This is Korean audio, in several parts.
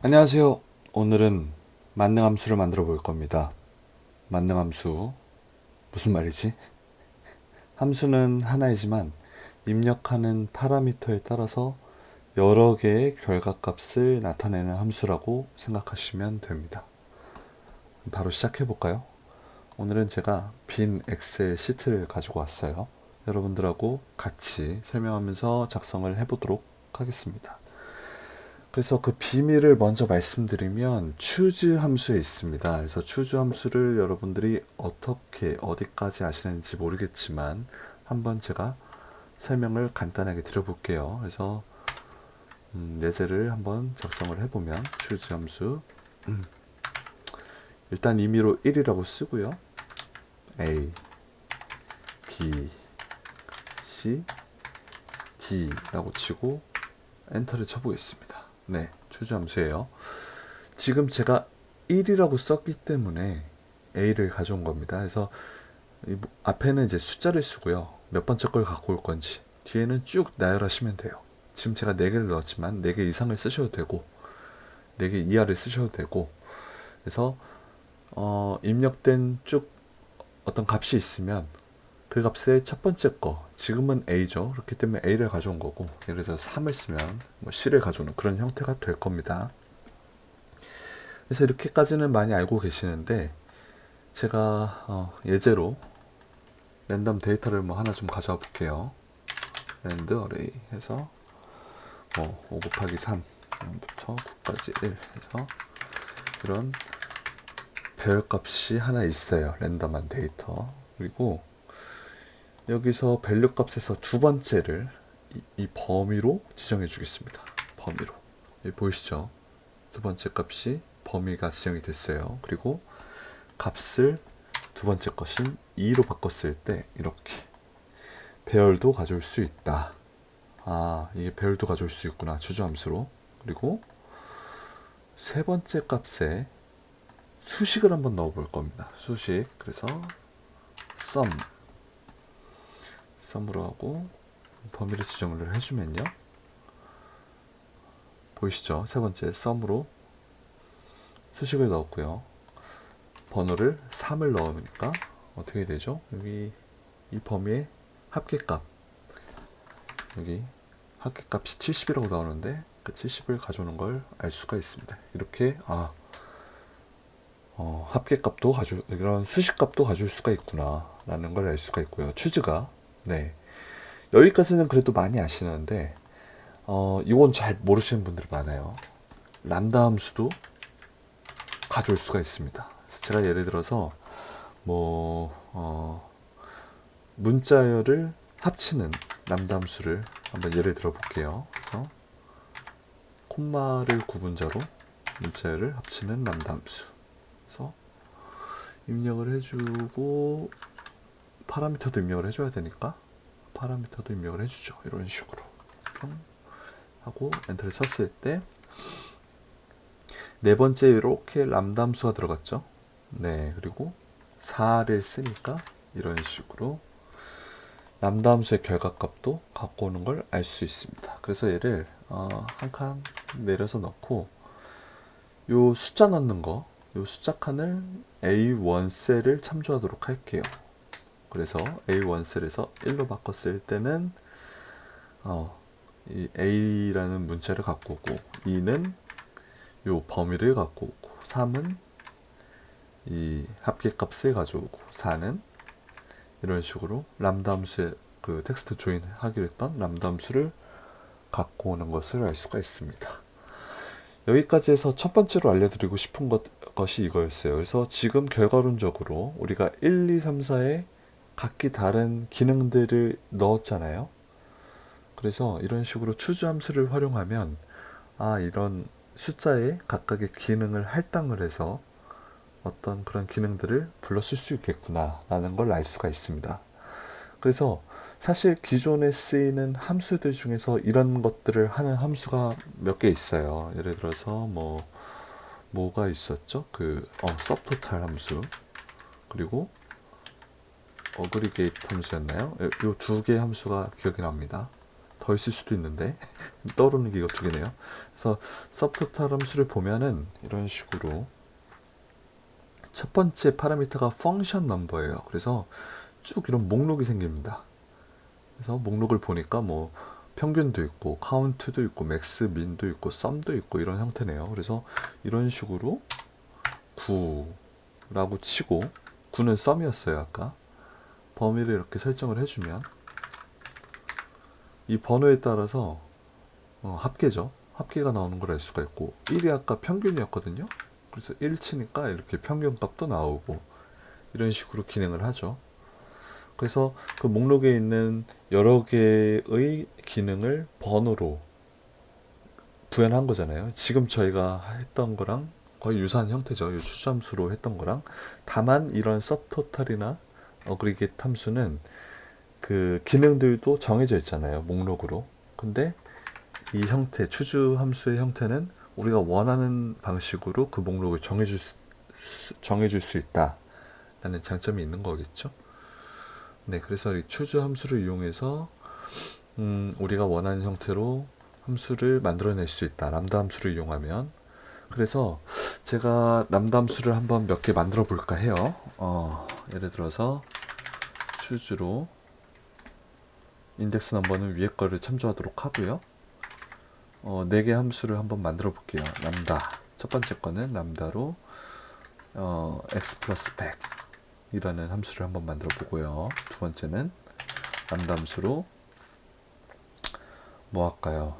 안녕하세요. 오늘은 만능함수를 만들어 볼 겁니다. 만능함수, 무슨 말이지? 함수는 하나이지만 입력하는 파라미터에 따라서 여러 개의 결과값을 나타내는 함수라고 생각하시면 됩니다. 바로 시작해 볼까요? 오늘은 제가 빈 엑셀 시트를 가지고 왔어요. 여러분들하고 같이 설명하면서 작성을 해보도록 하겠습니다. 그래서 그 비밀을 먼저 말씀드리면 choose 함수에 있습니다. 그래서 choose 함수를 여러분들이 어떻게 어디까지 아시는지 모르겠지만 한번 제가 설명을 간단하게 드려볼게요. 그래서 예제를 한번 작성을 해보면 choose 함수 일단 임의로 1이라고 쓰고요. A, B, C, D라고 치고 엔터를 쳐보겠습니다. 네, choose 함수예요. 지금 제가 1이라고 썼기 때문에 A를 가져온 겁니다. 그래서 앞에는 이제 숫자를 쓰고요. 몇 번째 걸 갖고 올 건지 뒤에는 쭉 나열하시면 돼요. 지금 제가 4개를 넣었지만 4개 이상을 쓰셔도 되고 4개 이하를 쓰셔도 되고 그래서 입력된 쭉 어떤 값이 있으면 그 값의 첫 번째 거 지금은 A죠. 그렇기 때문에 A를 가져온 거고 예를 들어서 3을 쓰면 뭐 C를 가져오는 그런 형태가 될 겁니다. 그래서 이렇게까지는 많이 알고 계시는데 제가 예제로 랜덤 데이터를 뭐 하나 좀 가져와 볼게요. 랜드 어레이 해서 5 곱하기 3부터 9까지 1 해서 이런 배열값이 하나 있어요. 랜덤한 데이터. 그리고 여기서 밸류 값에서 두 번째를 이 범위로 지정해 주겠습니다. 범위로. 여기 보이시죠? 두 번째 값이 범위가 지정이 됐어요. 그리고 값을 두 번째 것인 2로 바꿨을 때 이렇게 배열도 가져올 수 있다. 아, 이게 배열도 가져올 수 있구나. 주저함수로. 그리고 세 번째 값에 수식을 한번 넣어 볼 겁니다. 수식. 그래서 sum으로 하고 범위를 지정을 해주면요. 보이시죠? 세 번째 sum으로 수식을 넣었고요. 번호를 3을 넣으니까 어떻게 되죠? 여기 이 범위의 합계값 여기 합계값이 70이라고 나오는데 그 70을 가져오는 걸 알 수가 있습니다. 이렇게 합계값도 이런 수식값도 가져올 수가 있구나 라는 걸 알 수가 있고요. 추즈가 네 여기까지는 그래도 많이 아시는데 이건 잘 모르시는 분들이 많아요. 람다 함수도 가져올 수가 있습니다. 그래서 제가 예를 들어서 문자열을 합치는 람다 함수를 한번 예를 들어 볼게요. 그래서 콤마를 구분자로 문자열을 합치는 람다 함수. 그래서 입력을 해주고 파라미터도 입력을 해줘야 되니까 파라미터도 입력을 해주죠. 이런 식으로 하고 엔터를 쳤을 때 네 번째 이렇게 람다 함수가 들어갔죠. 네, 그리고 4를 쓰니까 이런 식으로 람다 함수의 결과값도 갖고 오는 걸 알 수 있습니다. 그래서 얘를 한 칸 내려서 넣고 요 숫자 넣는 거, 요 숫자 칸을 A1 셀을 참조하도록 할게요. 그래서 A1 셀에서 1로 바꿨을 때는 이 A라는 문자를 갖고 오고 2는 요 범위를 갖고 오고 3은 이 합계값을 가져오고 4는 이런 식으로 람다 함수의 그 텍스트 조인 하기로 했던 람다 함수를 갖고 오는 것을 알 수가 있습니다. 여기까지 해서 첫 번째로 알려드리고 싶은 것이 이거였어요. 그래서 지금 결과론적으로 우리가 1, 2, 3, 4에 각기 다른 기능들을 넣었잖아요. 그래서 이런 식으로 추주 함수를 활용하면 이런 숫자에 각각의 기능을 할당을 해서 어떤 그런 기능들을 불렀을 수 있겠구나 라는 걸 알 수가 있습니다. 그래서 사실 기존에 쓰이는 함수들 중에서 이런 것들을 하는 함수가 몇 개 있어요. 예를 들어서 뭐가 있었죠? subtotal 함수 그리고 aggregate 함수였나요? 이 두 개의 함수가 기억이 납니다. 더 있을 수도 있는데 떠오르는 게 이거 두 개네요. 그래서 subtotal 함수를 보면은 이런 식으로 첫 번째 파라미터가 function number예요. 그래서 쭉 이런 목록이 생깁니다. 그래서 목록을 보니까 뭐 평균도 있고 count도 있고 max, min도 있고 sum도 있고 이런 형태네요. 그래서 이런 식으로 9라고 치고 9는 sum이었어요. 아까 범위를 이렇게 설정을 해주면 이 번호에 따라서 합계죠. 합계가 나오는 걸 알 수가 있고 1이 아까 평균이었거든요. 그래서 1 치니까 이렇게 평균 값도 나오고 이런 식으로 기능을 하죠. 그래서 그 목록에 있는 여러 개의 기능을 번호로 구현한 거잖아요. 지금 저희가 했던 거랑 거의 유사한 형태죠. 이 추함수로 했던 거랑. 다만 이런 subtotal이나 어그리게이트 함수는 그 기능들도 정해져 있잖아요. 목록으로. 근데 이 형태, 추주 함수의 형태는 우리가 원하는 방식으로 그 목록을 정해줄 수 있다라는 장점이 있는 거겠죠. 네, 그래서 이 추주 함수를 이용해서 우리가 원하는 형태로 함수를 만들어낼 수 있다. 람다 함수를 이용하면. 그래서 제가 람다 함수를 한번 몇 개 만들어 볼까 해요. 예를 들어서 추주로 인덱스 넘버는 위에 거를 참조하도록 하고요. 4개 함수를 한번 만들어 볼게요. 람다. 첫 번째 거는 람다로 x 플러스 100 이라는 함수를 한번 만들어 보고요. 두 번째는 람다 함수로 뭐 할까요?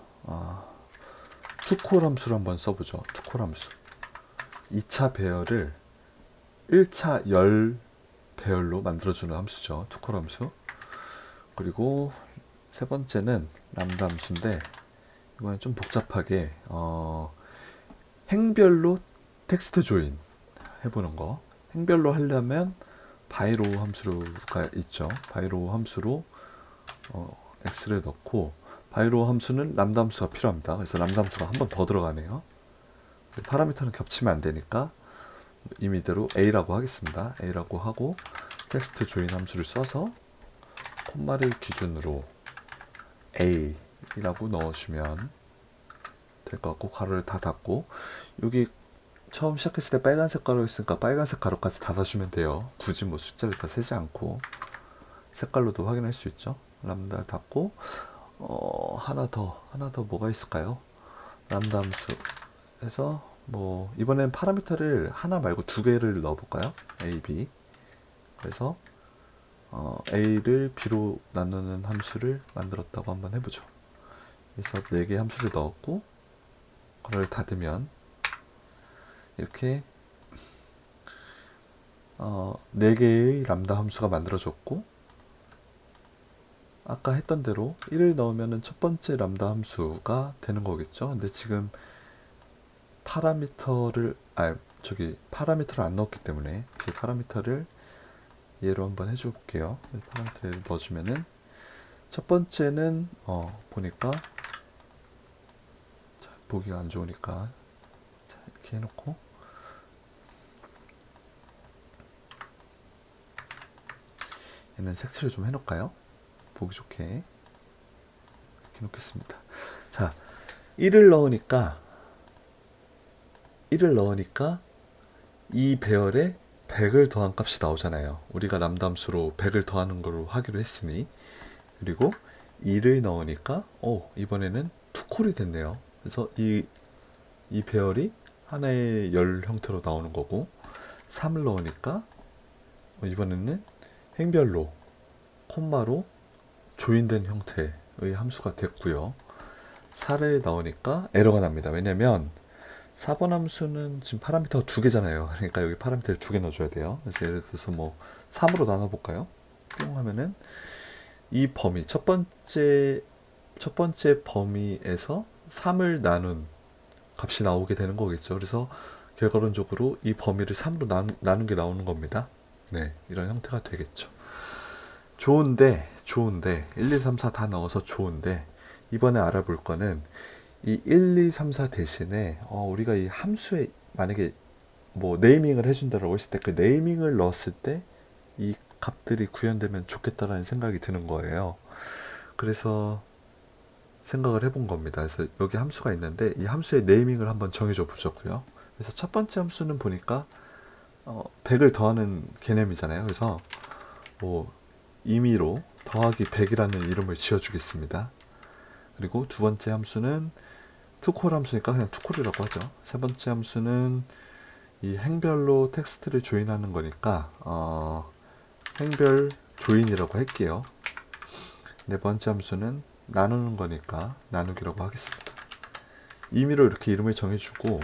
투콜 함수를 한번 써보죠. 투콜 함수. 2차 배열을 1차 열 배열로 만들어주는 함수죠. 투콜 함수. 그리고 세 번째는 람다 함수인데 이번엔 좀 복잡하게 행별로 텍스트 조인 해보는 거. 행별로 하려면 바이로 함수가 있죠. 바이로 함수로 x를 넣고 바이로 함수는 람다 함수가 필요합니다. 그래서 람다 함수가 한 번 더 들어가네요. 파라미터는 겹치면 안 되니까 임의대로 a라고 하겠습니다. a라고 하고 텍스트 조인 함수를 써서 콤마를 기준으로 a라고 넣어주면 될 것 같고 가로를 다 닫고 여기 처음 시작했을 때 빨간색 가로 있으니까 빨간색 가로까지 닫아주면 돼요. 굳이 뭐 숫자를 다 세지 않고 색깔로도 확인할 수 있죠. 람다 닫고 하나 더 뭐가 있을까요? 람다 함수에서 뭐 이번엔 파라미터를 하나 말고 두 개를 넣어볼까요? a, b. 그래서 a를 b로 나누는 함수를 만들었다고 한번 해보죠. 그래서 4개 함수를 넣었고 그걸 닫으면 이렇게 4개의 람다 함수가 만들어졌고 아까 했던 대로 1을 넣으면 첫 번째 람다 함수가 되는 거겠죠. 근데 지금 파라미터를 안 넣었기 때문에 그 파라미터를 예로 한번 해줘 볼게요. 파라미터를 넣어주면은 첫 번째는 보니까 보기가 안 좋으니까 이렇게 해놓고 얘는 색칠을 좀 해놓을까요? 보기 좋게 이렇게 놓겠습니다. 자, 1을 넣으니까 이 배열에 100을 더한 값이 나오잖아요. 우리가 람다 함수로 100을 더하는 걸로 하기로 했으니. 그리고 2를 넣으니까 이번에는 투콜이 됐네요. 그래서 이 배열이 하나의 열 형태로 나오는 거고 3을 넣으니까 이번에는 행별로 콤마로 조인된 형태의 함수가 됐고요. 4를 넣으니까 에러가 납니다. 왜냐면 4번 함수는 지금 파라미터가 2개잖아요. 그러니까 여기 파라미터를 2개 넣어줘야 돼요. 그래서 예를 들어서 뭐 3으로 나눠볼까요? 뿅 하면은 이 범위 첫 번째 범위에서 3을 나눈 값이 나오게 되는 거겠죠. 그래서 결과론적으로 이 범위를 3으로 나눈 게 나오는 겁니다. 네, 이런 형태가 되겠죠. 좋은데 1, 2, 3, 4 다 넣어서 좋은데 이번에 알아볼 거는 이 1, 2, 3, 4 대신에 우리가 이 함수에 만약에 뭐 네이밍을 해준다라고 했을 때 그 네이밍을 넣었을 때 이 값들이 구현되면 좋겠다라는 생각이 드는 거예요. 그래서 생각을 해본 겁니다. 그래서 여기 함수가 있는데 이 함수의 네이밍을 한번 정해줘 보자고요. 그래서 첫 번째 함수는 보니까 100을 더하는 개념이잖아요. 그래서 뭐 임의로 더하기 100이라는 이름을 지어주겠습니다. 그리고 두 번째 함수는 투콜 함수니까 그냥 투콜이라고 하죠. 세 번째 함수는 이 행별로 텍스트를 조인하는 거니까 행별 조인이라고 할게요. 네 번째 함수는 나누는 거니까 나누기라고 하겠습니다. 임의로 이렇게 이름을 정해주고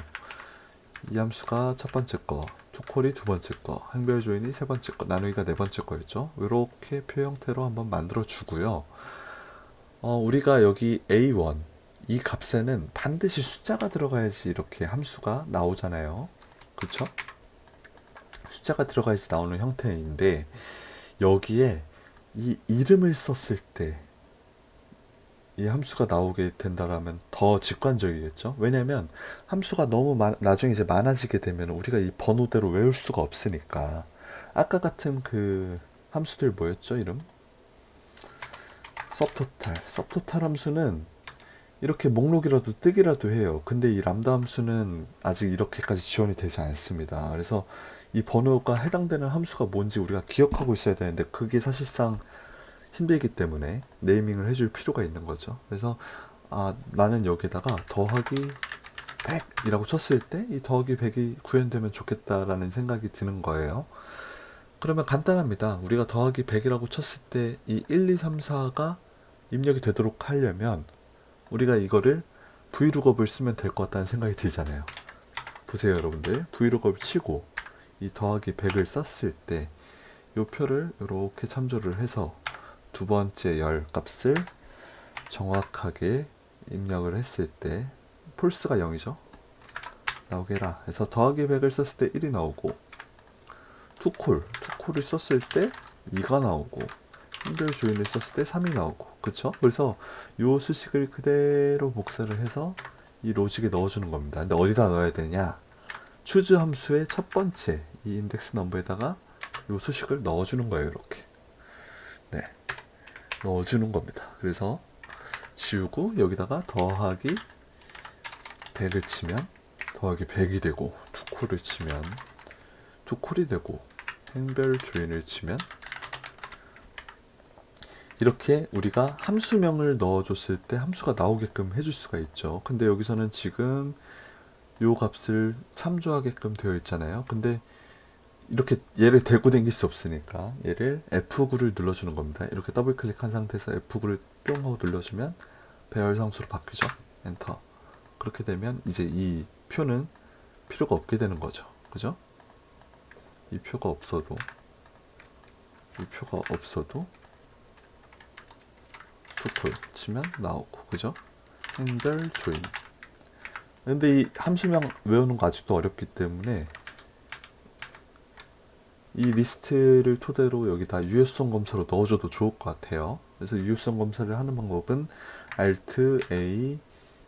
이 함수가 첫 번째 거, 투콜이 두 번째 거, 행별 조인이 세 번째 거, 나누기가 네 번째 거였죠. 이렇게 표 형태로 한번 만들어 주고요. 우리가 여기 A1 이 값에는 반드시 숫자가 들어가야지 이렇게 함수가 나오잖아요. 그쵸? 숫자가 들어가야지 나오는 형태인데 여기에 이 이름을 썼을 때 이 함수가 나오게 된다라면 더 직관적이겠죠? 왜냐면 함수가 너무 나중에 이제 많아지게 되면 우리가 이 번호대로 외울 수가 없으니까 아까 같은 그 함수들 뭐였죠? 이름? 섭토탈 함수는 이렇게 목록이라도 뜨기라도 해요. 근데 이 람다 함수는 아직 이렇게까지 지원이 되지 않습니다. 그래서 이 번호가 해당되는 함수가 뭔지 우리가 기억하고 있어야 되는데 그게 사실상 힘들기 때문에 네이밍을 해줄 필요가 있는 거죠. 그래서 나는 여기다가 더하기 100이라고 쳤을 때 이 더하기 100이 구현되면 좋겠다라는 생각이 드는 거예요. 그러면 간단합니다. 우리가 더하기 100이라고 쳤을 때 이 1, 2, 3, 4가 입력이 되도록 하려면 우리가 이거를 브이룩업을 쓰면 될 것 같다는 생각이 들잖아요. 보세요 여러분들, 브이룩업을 치고 이 더하기 100을 썼을 때 이 표를 이렇게 참조를 해서 두 번째 열 값을 정확하게 입력을 했을 때 폴스가 0이죠. 나오게 해라 해서 더하기 100을 썼을 때 1이 나오고 투콜을 썼을 때 2가 나오고 행별 조인을 썼을 때 3이 나오고 그쵸? 그래서 이 수식을 그대로 복사를 해서 이 로직에 넣어주는 겁니다. 근데 어디다 넣어야 되냐? 추즈 함수의 첫 번째 이 인덱스 넘버에다가 이 수식을 넣어주는 거예요. 이렇게 네, 넣어주는 겁니다. 그래서 지우고 여기다가 더하기 100을 치면 더하기 100이 되고 투콜을 치면 투콜이 되고 행별 조인을 치면 이렇게 우리가 함수명을 넣어줬을 때 함수가 나오게끔 해줄 수가 있죠. 근데 여기서는 지금 요 값을 참조하게끔 되어 있잖아요. 근데 이렇게 얘를 데리고 다닐 수 없으니까 얘를 F9를 눌러주는 겁니다. 이렇게 더블 클릭한 상태에서 F9를 뿅 하고 눌러주면 배열 상수로 바뀌죠. 엔터. 그렇게 되면 이제 이 표는 필요가 없게 되는 거죠. 그죠? 이 표가 없어도 투콜 치면 나오고 그죠? 행별 조인. 근데 이 함수명 외우는 거 아직도 어렵기 때문에 이 리스트를 토대로 여기다 유효성 검사로 넣어줘도 좋을 것 같아요. 그래서 유효성 검사를 하는 방법은 Alt A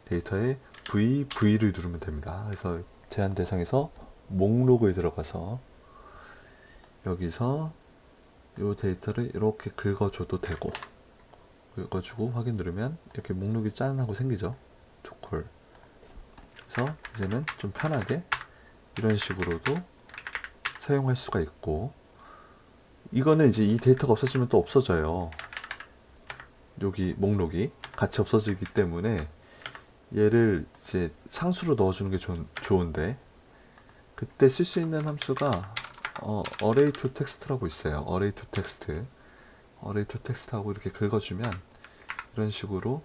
데이터에 V를 누르면 됩니다. 그래서 제한 대상에서 목록을 들어가서 여기서 이 데이터를 이렇게 긁어줘도 되고 긁어주고 확인 누르면 이렇게 목록이 짠 하고 생기죠. 투콜. 그래서 이제는 좀 편하게 이런 식으로도 사용할 수가 있고 이거는 이제 이 데이터가 없어지면 또 없어져요. 여기 목록이 같이 없어지기 때문에 얘를 이제 상수로 넣어주는 게 좋은데 그때 쓸 수 있는 함수가 array to text라고 있어요. array to text 하고 이렇게 긁어주면 이런 식으로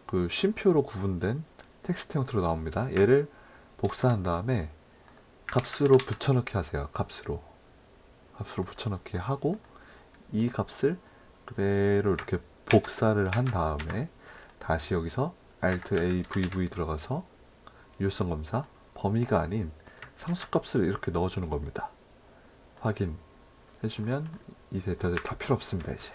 그 쉼표로 구분된 텍스트 형태로 나옵니다. 얘를 복사한 다음에 값으로 붙여넣기 하세요. 값으로 붙여넣기 하고 이 값을 그대로 이렇게 복사를 한 다음에 다시 여기서 Alt A VV 들어가서 유효성 검사 범위가 아닌 상수값을 이렇게 넣어주는 겁니다. 확인해주면 이 데이터들 다 필요 없습니다. 이제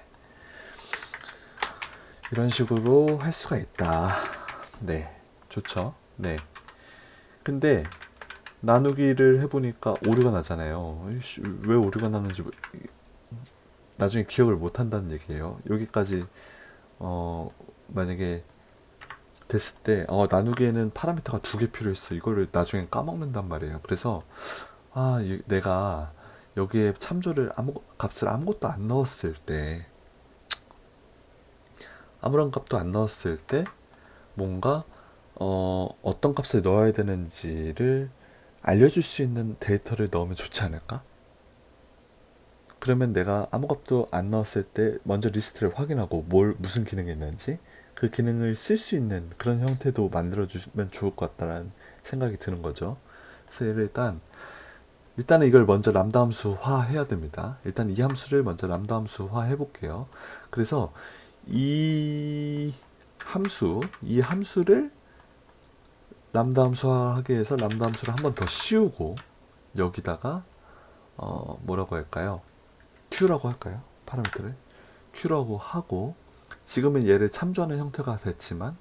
이런 식으로 할 수가 있다. 네, 좋죠. 네. 근데 나누기를 해보니까 오류가 나잖아요. 왜 오류가 나는지 나중에 기억을 못 한다는 얘기예요. 여기까지 만약에 됐을 때 나누기에는 파라미터가 2개 필요했어. 이거를 나중에 까먹는단 말이에요. 그래서 내가 여기에 참조를 값을 아무것도 안 넣었을 때, 아무런 값도 안 넣었을 때 뭔가 어떤 값을 넣어야 되는지를 알려줄 수 있는 데이터를 넣으면 좋지 않을까? 그러면 내가 아무 값도 안 넣었을 때 먼저 리스트를 확인하고 무슨 기능이 있는지 그 기능을 쓸 수 있는 그런 형태도 만들어주면 좋을 것 같다는 생각이 드는 거죠. 그래서 일단은 이걸 먼저 람다 함수화 해야 됩니다. 일단 이 함수를 먼저 람다 함수화 해볼게요. 그래서 이 함수를 람다 함수화하기 위해서 람다 함수를 한 번 더 씌우고 여기다가 뭐라고 할까요? Q라고 할까요? 파라미터를 Q라고 하고, 지금은 얘를 참조하는 형태가 됐지만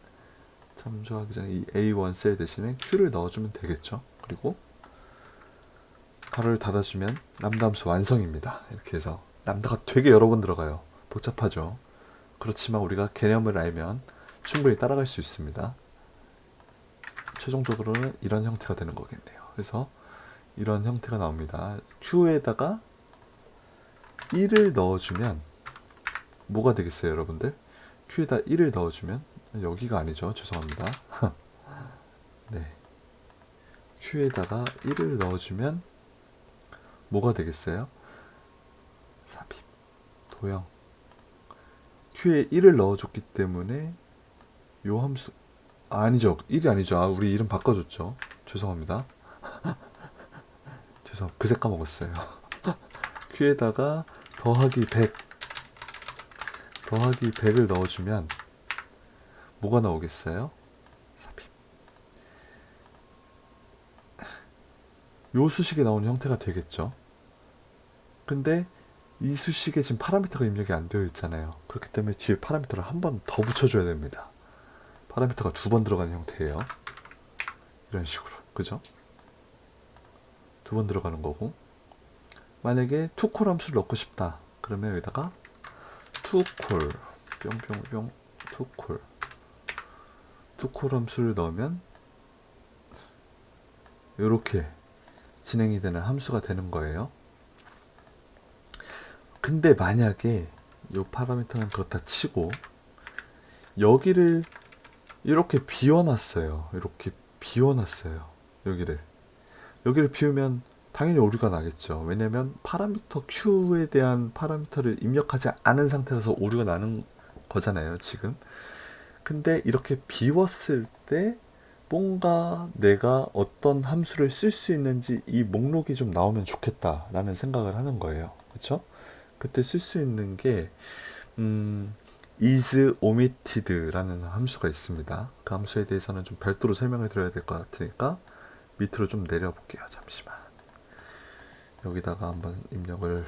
참조하기 전에 이 A1 셀 대신에 Q를 넣어주면 되겠죠. 그리고 가로를 닫아주면 람다 함수 완성입니다. 이렇게 해서 람다가 되게 여러 번 들어가요. 복잡하죠. 그렇지만 우리가 개념을 알면 충분히 따라갈 수 있습니다. 최종적으로는 이런 형태가 되는 거겠네요. 그래서 이런 형태가 나옵니다. Q에다가 1을 넣어주면 뭐가 되겠어요, 여러분들? Q에다 1을 넣어주면, 여기가 아니죠. 죄송합니다. 네. Q에다가 1을 넣어주면 뭐가 되겠어요? 삽입, 도형. Q에 1을 넣어줬기 때문에 요 함수, 아니죠. 1이 아니죠. 우리 이름 바꿔줬죠. 죄송합니다. 그새 까먹었어요. Q에다가 더하기 100을 넣어주면 뭐가 나오겠어요? 삽입. 요 수식에 나오는 형태가 되겠죠. 근데 이 수식에 지금 파라미터가 입력이 안 되어 있잖아요. 그렇기 때문에 뒤에 파라미터를 한 번 더 붙여줘야 됩니다. 파라미터가 2번 들어가는 형태예요. 이런 식으로. 그죠? 2번 들어가는 거고, 만약에 투콜 함수를 넣고 싶다. 그러면 여기다가 투콜 뿅뿅뿅 투콜 함수를 넣으면 이렇게 진행이 되는 함수가 되는 거예요. 근데 만약에 이 파라미터는 그렇다 치고 여기를 이렇게 비워놨어요. 여기를 비우면 당연히 오류가 나겠죠. 왜냐면 파라미터 Q에 대한 파라미터를 입력하지 않은 상태에서 오류가 나는 거잖아요, 지금. 근데 이렇게 비웠을 때 뭔가 내가 어떤 함수를 쓸 수 있는지 이 목록이 좀 나오면 좋겠다라는 생각을 하는 거예요. 그쵸? 그때 쓸 수 있는 게 is omitted라는 함수가 있습니다. 그 함수에 대해서는 좀 별도로 설명을 드려야 될 것 같으니까 밑으로 좀 내려볼게요. 잠시만. 여기다가 한번 입력을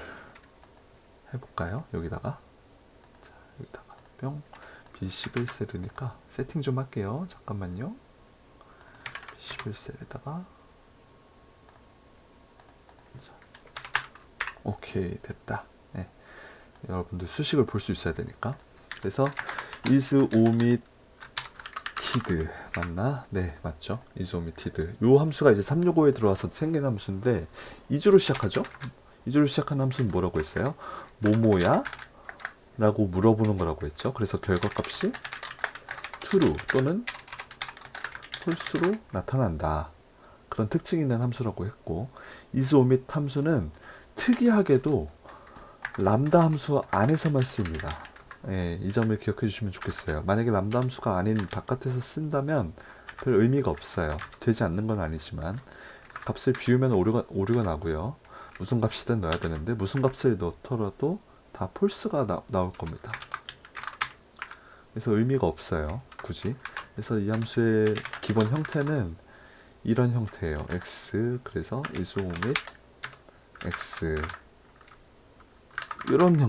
해볼까요? 여기다가 뿅 B11셀이니까 세팅 좀 할게요. 잠깐만요. B11셀에다가 오케이, 됐다. 네. 여러분들 수식을 볼 수 있어야 되니까. 그래서 is omitted 맞나? 네, 맞죠. is omitted. 요 함수가 이제 365에 들어와서 생긴 함수인데 2주로 시작하죠. 2주로 시작하는 함수는 뭐라고 했어요? 뭐뭐야? 라고 물어보는 거라고 했죠. 그래서 결과값이 true 또는 false로 나타난다. 그런 특징이 있는 함수라고 했고, is omit 함수는 특이하게도 람다 함수 안에서만 쓰입니다. 예, 이 점을 기억해 주시면 좋겠어요. 만약에 람다 함수가 아닌 바깥에서 쓴다면 별 의미가 없어요. 되지 않는 건 아니지만 값을 비우면 오류가 나고요. 무슨 값이든 넣어야 되는데 무슨 값을 넣더라도 다 폴스가 나올 겁니다. 그래서 의미가 없어요, 굳이. 그래서 이 함수의 기본 형태는 이런 형태예요. x, 그래서 is omit x, 이런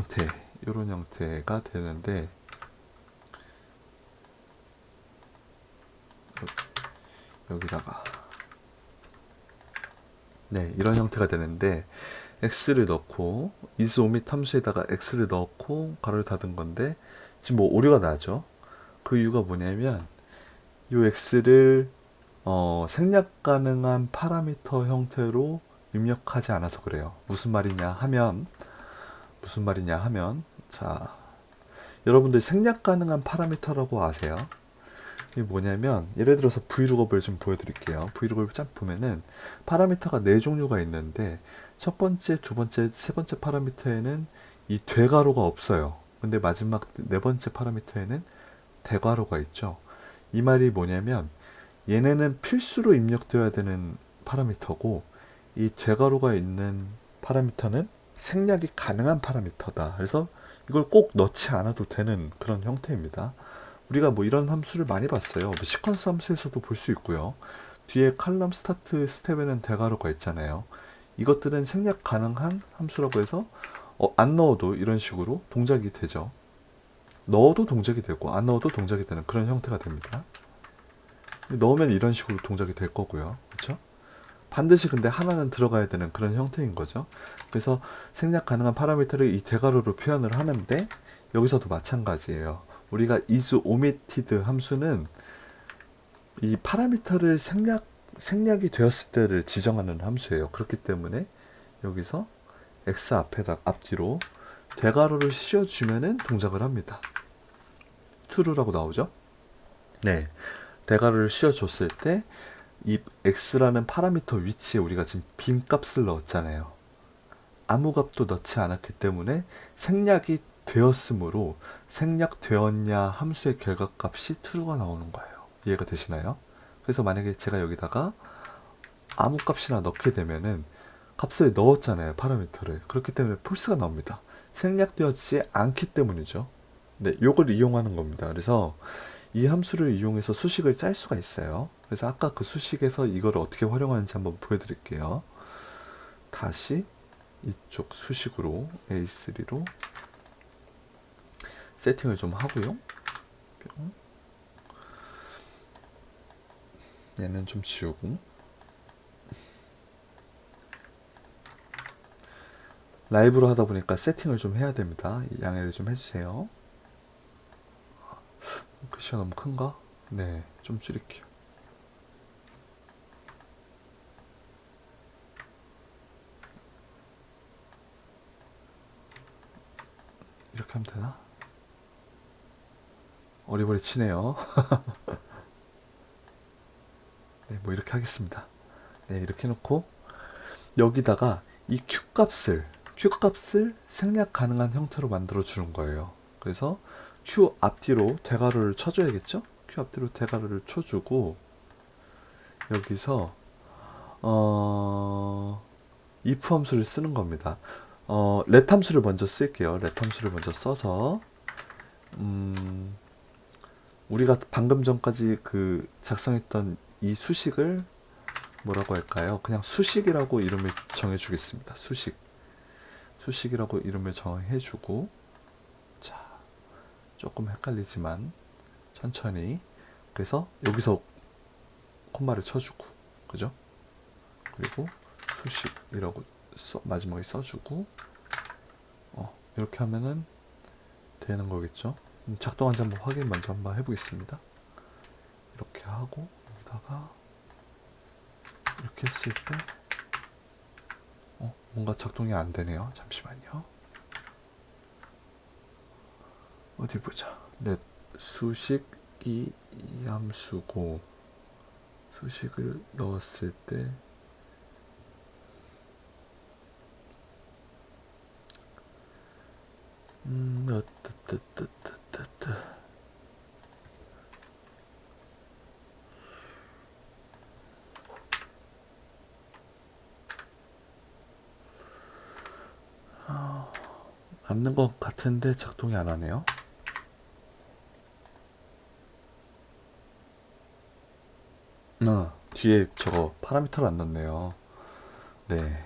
형태가 되는데, 여기다가 네, 이런 형태가 되는데 x를 넣고 isOmit 함수에다가 x를 넣고 가로를 닫은 건데 지금 뭐 오류가 나죠. 그 이유가 뭐냐면 이 x를 생략 가능한 파라미터 형태로 입력하지 않아서 그래요. 무슨 말이냐 하면 자, 여러분들 생략 가능한 파라미터라고 아세요? 이게 뭐냐면 예를 들어서 브이룩업을 좀 보여드릴게요. 브이룩업을 쫙 보면은 파라미터가 네 종류가 있는데 첫 번째, 두 번째, 세 번째 파라미터에는 이 되가로가 없어요. 근데 마지막 네 번째 파라미터에는 대괄호가 있죠. 이 말이 뭐냐면 얘네는 필수로 입력되어야 되는 파라미터고 이 되괄호가 있는 파라미터는 생략이 가능한 파라미터다. 그래서 이걸 꼭 넣지 않아도 되는 그런 형태입니다. 우리가 뭐 이런 함수를 많이 봤어요. 뭐 시퀀스 함수에서도 볼 수 있고요. 뒤에 칼럼 스타트 스텝에는 대괄호가 있잖아요. 이것들은 생략 가능한 함수라고 해서 안 넣어도 이런 식으로 동작이 되죠. 넣어도 동작이 되고 안 넣어도 동작이 되는 그런 형태가 됩니다. 넣으면 이런 식으로 동작이 될 거고요. 그렇죠? 반드시 근데 하나는 들어가야 되는 그런 형태인 거죠. 그래서 생략 가능한 파라미터를 이 대괄호로 표현을 하는데 여기서도 마찬가지예요. 우리가 isOmitted 함수는 이 파라미터를 생략이 되었을 때를 지정하는 함수예요. 그렇기 때문에 여기서 x 앞뒤로 대괄호를 씌워주면은 동작을 합니다. true라고 나오죠? 네. 대괄호를 씌워줬을 때 이 x라는 파라미터 위치에 우리가 지금 빈 값을 넣었잖아요. 아무 값도 넣지 않았기 때문에 생략이 되었으므로 생략되었냐 함수의 결과값이 true가 나오는 거예요. 이해가 되시나요? 그래서 만약에 제가 여기다가 아무 값이나 넣게 되면은 값을 넣었잖아요. 파라미터를. 그렇기 때문에 false가 나옵니다. 생략되었지 않기 때문이죠. 네, 요걸 이용하는 겁니다. 그래서 이 함수를 이용해서 수식을 짤 수가 있어요. 그래서 아까 그 수식에서 이걸 어떻게 활용하는지 한번 보여드릴게요. 다시 이쪽 수식으로 A3로 세팅을 좀 하고요. 얘는 좀 지우고 라이브로 하다 보니까 세팅을 좀 해야 됩니다. 양해를 좀 해주세요. 글씨가 너무 큰가? 네, 좀 줄일게요. 이렇게 하면 되나? 어리버리 치네요. 네, 뭐 이렇게 하겠습니다. 네, 이렇게 해놓고 여기다가 이 Q값을 생략 가능한 형태로 만들어 주는 거예요. 그래서 Q 앞뒤로 대괄호를 쳐줘야겠죠? Q 앞뒤로 대괄호를 쳐주고 여기서 if 함수를 쓰는 겁니다. let 함수를 먼저 쓸게요. let 함수를 먼저 써서 우리가 방금 전까지 그 작성했던 이 수식을 뭐라고 할까요? 그냥 수식이라고 이름을 정해주겠습니다. 수식이라고 이름을 정해주고 자, 조금 헷갈리지만 천천히 그래서 여기서 콤마를 쳐주고 그죠? 그리고 수식이라고 마지막에 써주고 이렇게 하면은 되는 거겠죠? 작동한지 한번 확인 먼저 한번 해보겠습니다. 이렇게 하고 여기다가 이렇게 했을 때 뭔가 작동이 안 되네요. 잠시만요. 어디 보자. 네, 수식이 이 함수고 수식을 넣었을 때 맞는 것 같은데 작동이 안 하네요. 뒤에 저거 파라미터를 안 넣었네요. 네.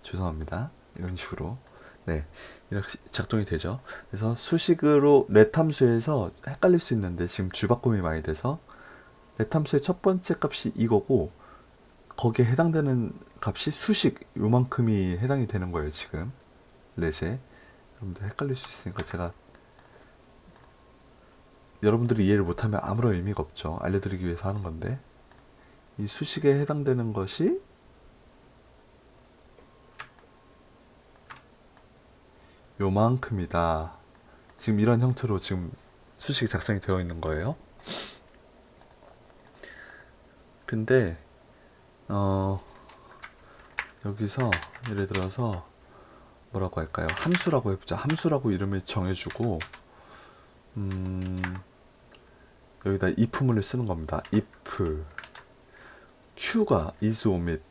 죄송합니다. 이런 식으로. 네. 이렇게 작동이 되죠. 그래서 수식으로 let 함수에서 헷갈릴 수 있는데 지금 줄바꿈이 많이 돼서 let 함수의 첫 번째 값이 이거고 거기에 해당되는 값이 수식 요만큼이 해당이 되는 거예요. 지금 렛에. 여러분들 헷갈릴 수 있으니까 제가 여러분들이 이해를 못하면 아무런 의미가 없죠. 알려드리기 위해서 하는 건데, 이 수식에 해당되는 것이 요만큼이다. 지금 이런 형태로 지금 수식이 작성이 되어 있는 거예요. 근데 여기서 예를 들어서 뭐라고 할까요? 함수라고 해보자. 함수라고 이름을 정해주고 여기다 if문을 쓰는 겁니다. if q가 is omit,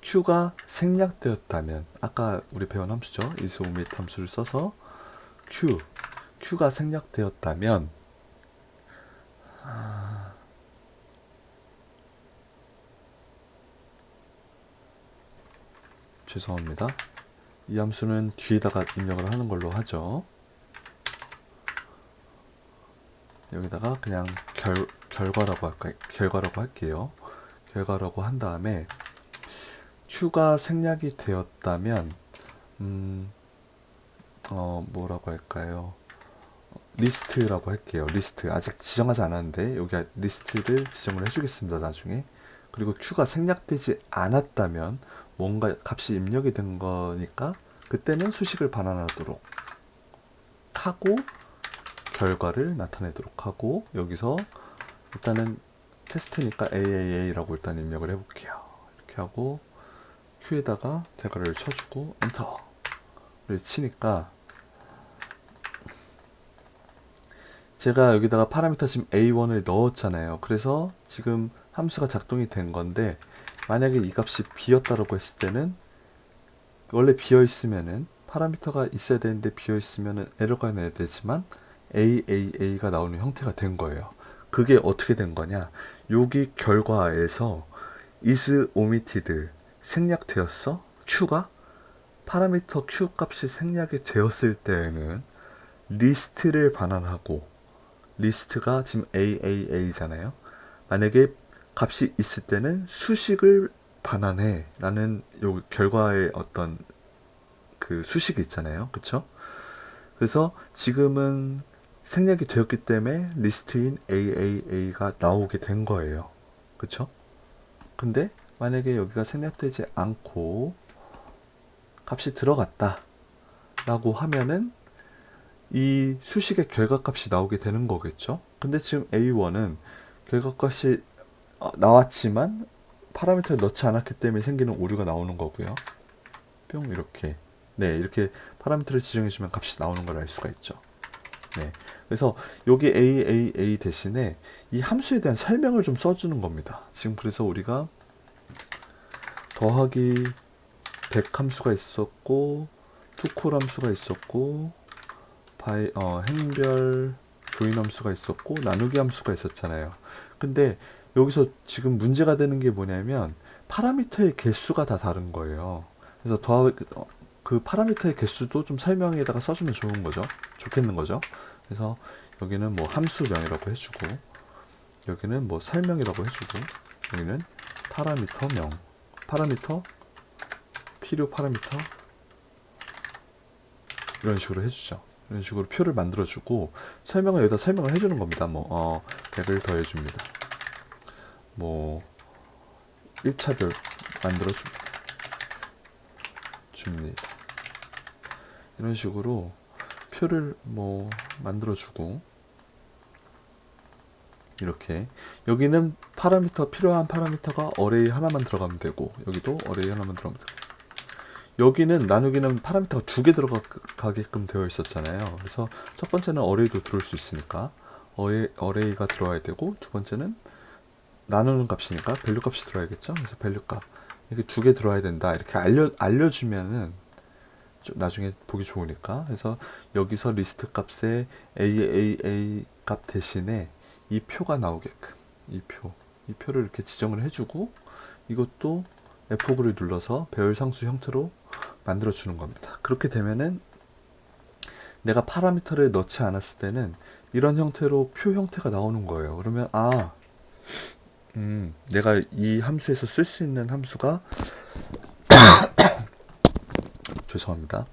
q가 생략되었다면, 아까 우리 배운 함수죠. is omit 함수를 써서 q가 생략되었다면 죄송합니다. 이 함수는 뒤에다가 입력을 하는 걸로 하죠. 여기다가 그냥 결과라고 할게요. 결과라고 한 다음에 q가 생략이 되었다면 뭐라고 할까요? 리스트라고 할게요. 리스트 아직 지정하지 않았는데 여기 리스트를 지정을 해주겠습니다. 나중에. 그리고 q가 생략되지 않았다면 뭔가 값이 입력이 된 거니까 그때는 수식을 반환하도록 하고 결과를 나타내도록 하고, 여기서 일단은 테스트니까 AAA라고 일단 입력을 해볼게요. 이렇게 하고 q에다가 대괄호를 쳐주고 엔터를 치니까 제가 여기다가 파라미터 지금 A1을 넣었잖아요. 그래서 지금 함수가 작동이 된 건데, 만약에 이 값이 비었다라고 했을 때는, 원래 비어 있으면은 파라미터가 있어야 되는데 비어 있으면은 에러가 나야 되지만 AAA가 나오는 형태가 된 거예요. 그게 어떻게 된 거냐? 여기 결과에서 is omitted 생략되었어? q가 파라미터 q 값이 생략이 되었을 때에는 리스트를 반환하고, 리스트가 지금 AAA잖아요. 만약에 값이 있을 때는 수식을 반환해 라는 요 결과의 어떤 그 수식이 있잖아요. 그쵸? 그래서 지금은 생략이 되었기 때문에 리스트인 AAA가 나오게 된 거예요. 그쵸? 근데 만약에 여기가 생략되지 않고 값이 들어갔다 라고 하면은 이 수식의 결과값이 나오게 되는 거겠죠. 근데 지금 A1은 결과값이 나왔지만 파라미터를 넣지 않았기 때문에 생기는 오류가 나오는 거고요. 뿅 이렇게, 네, 이렇게 파라미터를 지정해 주면 값이 나오는 걸 알 수가 있죠. 네, 그래서 여기 AAA 대신에 이 함수에 대한 설명을 좀 써주는 겁니다. 지금 그래서 우리가 더하기 100 함수가 있었고, 투콜 함수가 있었고, 행별 조인 함수가 있었고, 나누기 함수가 있었잖아요. 근데 여기서 지금 문제가 되는 게 뭐냐면 파라미터의 개수가 다 다른 거예요. 그래서 그 파라미터의 개수도 좀 설명에다가 써주면 좋겠는 거죠. 그래서 여기는 뭐 함수명이라고 해주고, 여기는 뭐 설명이라고 해주고, 여기는 파라미터명, 파라미터, 필요 파라미터, 이런 식으로 해주죠. 이런 식으로 표를 만들어주고, 설명을 여기다 설명을 해주는 겁니다. 100을 더해줍니다. 1차별 만들어줍니다. 이런 식으로 표를 만들어주고, 이렇게 여기는 필요한 파라미터가 어레이 하나만 들어가면 되고, 여기도 어레이 하나만 들어가면 되고, 여기는 나누기는 파라미터가 2개 들어가게끔 되어 있었잖아요. 그래서 첫 번째는 어레이도 들어올 수 있으니까 어레이가 들어와야 되고, 두 번째는 나누는 값이니까 밸류 값이 들어야겠죠. 그래서 밸류 값 이렇게 2개 들어와야 된다, 이렇게 알려주면은 좀 나중에 보기 좋으니까. 그래서 여기서 리스트 값에 AAA 값 대신에 이 표가 나오게끔 이 표를 이렇게 지정을 해주고, 이것도 F9를 눌러서 배열상수 형태로 만들어 주는 겁니다. 그렇게 되면은 내가 파라미터를 넣지 않았을 때는 이런 형태로 표 형태가 나오는 거예요. 그러면 내가 이 함수에서 쓸 수 있는 함수가 죄송합니다.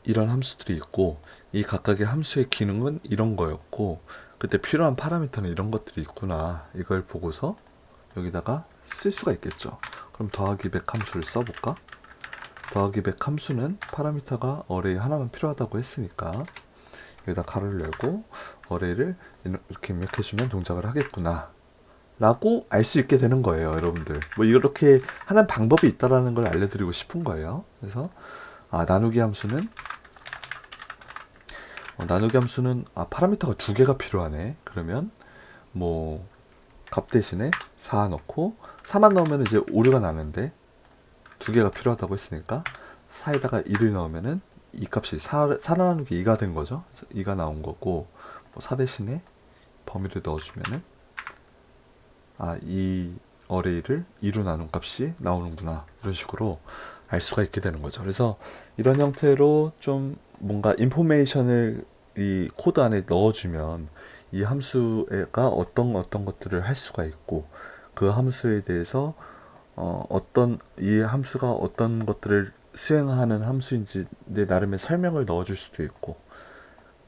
이런 함수들이 있고 이 각각의 함수의 기능은 이런 거였고 그때 필요한 파라미터는 이런 것들이 있구나. 이걸 보고서 여기다가 쓸 수가 있겠죠. 그럼 더하기 100 함수를 써볼까? 더하기 100 함수는 파라미터가 어레이 하나만 필요하다고 했으니까 여기다 가로를 열고 어레이를 이렇게 입력해주면 동작을 하겠구나 라고 알 수 있게 되는 거예요, 여러분들. 뭐 이렇게 하는 방법이 있다라는 걸 알려드리고 싶은 거예요. 그래서 나누기 함수는 파라미터가 두 개가 필요하네. 그러면 뭐 값 대신에 4 넣고 4만 넣으면 이제 오류가 나는데 두 개가 필요하다고 했으니까 4에다가 2를 넣으면은 이 값이 4 나누기 2가 된 거죠. 2가 나온 거고 뭐 4 대신에 범위를 넣어주면은 이 어레이를 2로 나눈 값이 나오는구나. 이런 식으로 알 수가 있게 되는 거죠. 그래서 이런 형태로 좀 뭔가 인포메이션을 이 코드 안에 넣어주면 이 함수가 어떤 것들을 할 수가 있고 그 함수에 대해서 이 함수가 어떤 것들을 수행하는 함수인지 내 나름의 설명을 넣어줄 수도 있고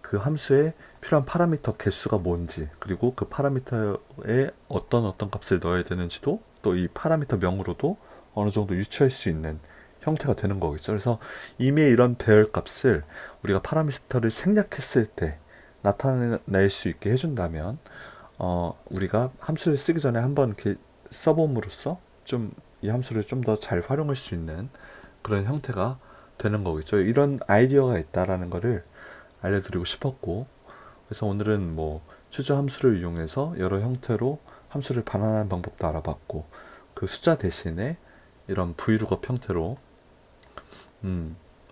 그 함수에 필요한 파라미터 개수가 뭔지 그리고 그 파라미터에 어떤 값을 넣어야 되는지도 또 이 파라미터 명으로도 어느 정도 유추할 수 있는 형태가 되는 거겠죠. 그래서 이미 이런 배열 값을 우리가 파라미터를 생략했을 때 나타낼 수 있게 해준다면 우리가 함수를 쓰기 전에 한번 이렇게 써봄으로써 좀 이 함수를 좀 더 잘 활용할 수 있는 그런 형태가 되는 거겠죠. 이런 아이디어가 있다라는 거를 알려드리고 싶었고 그래서 오늘은 뭐 추저 함수를 이용해서 여러 형태로 함수를 반환하는 방법도 알아봤고 그 숫자 대신에 이런 브이룩업 형태로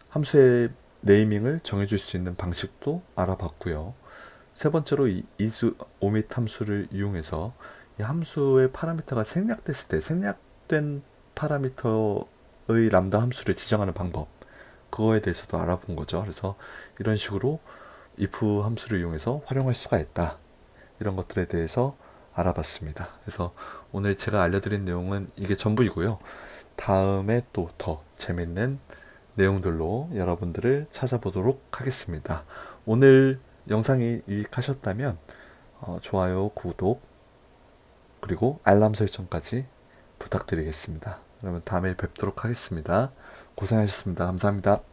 함수의 네이밍을 정해줄 수 있는 방식도 알아봤고요. 세 번째로 이 is, omit 함수를 이용해서 이 함수의 파라미터가 생략됐을 때 생략된 파라미터의 람다 함수를 지정하는 방법 그거에 대해서도 알아본 거죠. 그래서 이런 식으로 if 함수를 이용해서 활용할 수가 있다. 이런 것들에 대해서 알아봤습니다. 그래서 오늘 제가 알려드린 내용은 이게 전부이고요. 다음에 또 더 재밌는 내용들로 여러분들을 찾아보도록 하겠습니다. 오늘 영상이 유익하셨다면 좋아요, 구독, 그리고 알람 설정까지 부탁드리겠습니다. 그러면 다음에 뵙도록 하겠습니다. 고생하셨습니다. 감사합니다.